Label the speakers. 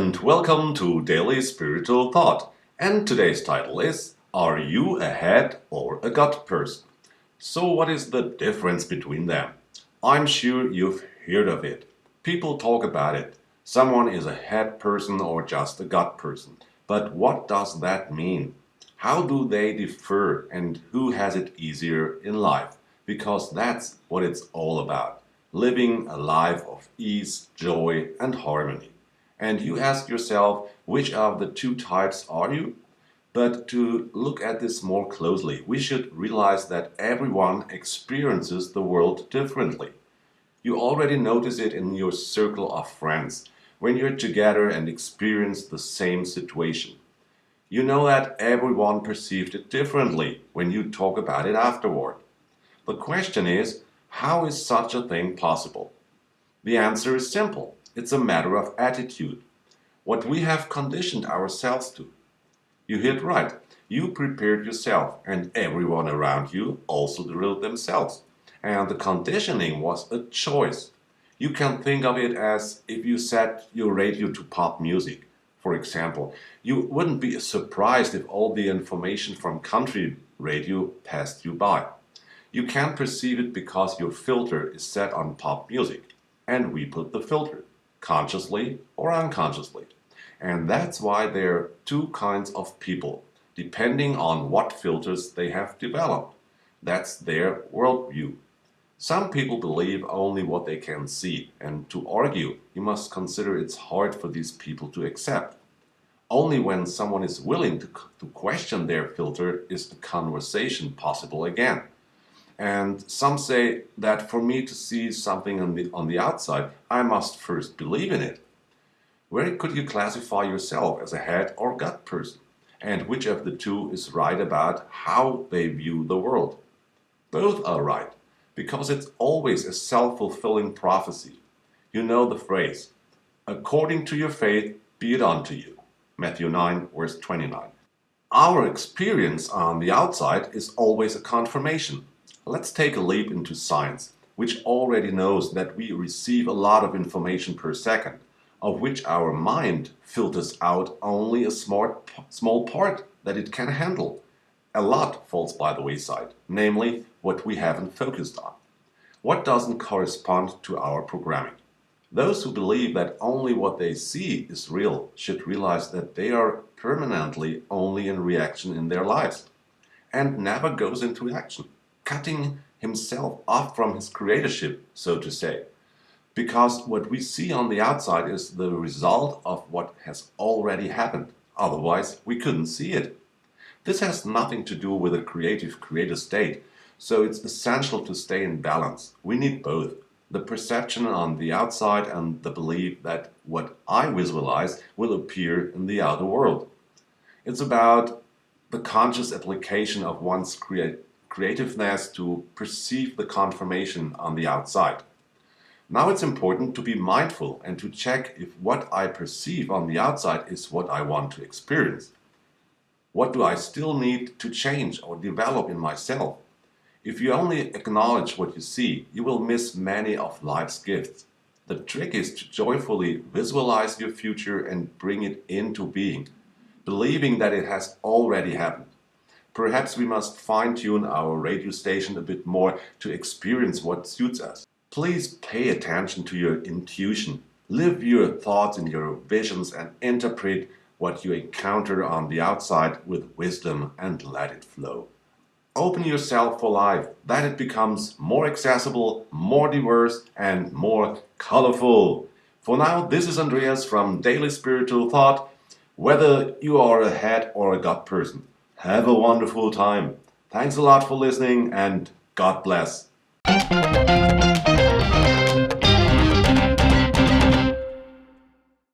Speaker 1: and welcome to Daily Spiritual Thought. And today's title is Are You a Head or a Gut Person? So, what is the difference between them? I'm sure you've heard of it. People talk about it. Someone is a head person or just a gut person. But what does that mean? How do they differ and who has it easier in life? Because that's what it's all about. Living a life of ease, joy, and harmony. And you ask yourself, which of the two types are you? But to look at this more closely, we should realize that everyone experiences the world differently. You already notice it in your circle of friends when you're together and experience the same situation. You know that everyone perceived it differently when you talk about it afterward. The question is, how is such a thing possible? The answer is simple. It's a matter of attitude. What we have conditioned ourselves to. You hit right. You prepared yourself, and everyone around you also drilled themselves. And the conditioning was a choice. You can think of it as if you set your radio to pop music. For example, you wouldn't be surprised if all the information from country radio passed you by. You can perceive it because your filter is set on pop music, and we put the filter, consciously or unconsciously. And that's why there are two kinds of people, depending on what filters they have developed. That's their worldview. Some people believe only what they can see, and to argue, you must consider it's hard for these people to accept. Only when someone is willing to question their filter is the conversation possible again. And some say that for me to see something on the outside, I must first believe in it. Where could you classify yourself as a head or gut person? And which of the two is right about how they view the world? Both are right, because it's always a self-fulfilling prophecy. You know the phrase, according to your faith, be it unto you. Matthew 9, verse 29. Our experience on the outside is always a confirmation. Let's take a leap into science, which already knows that we receive a lot of information per second, of which our mind filters out only a small part that it can handle. A lot falls by the wayside, namely what we haven't focused on. What doesn't correspond to our programming? Those who believe that only what they see is real should realize that they are permanently only in reaction in their lives and never goes into action, cutting himself off from his creatorship, so to say. Because what we see on the outside is the result of what has already happened. Otherwise, we couldn't see it. This has nothing to do with a creative creator state, so it's essential to stay in balance. We need both. The perception on the outside and the belief that what I visualize will appear in the outer world. It's about the conscious application of one's creativeness to perceive the confirmation on the outside. Now it's important to be mindful and to check if what I perceive on the outside is what I want to experience. What do I still need to change or develop in myself? If you only acknowledge what you see, you will miss many of life's gifts. The trick is to joyfully visualize your future and bring it into being, believing that it has already happened. Perhaps we must fine-tune our radio station a bit more to experience what suits us. Please pay attention to your intuition. Live your thoughts and your visions and interpret what you encounter on the outside with wisdom and let it flow. Open yourself for life, that it becomes more accessible, more diverse, and more colorful. For now, this is Andreas from Daily Spiritual Thought. Whether you are a head or a gut person, have a wonderful time. Thanks a lot for listening, and God bless.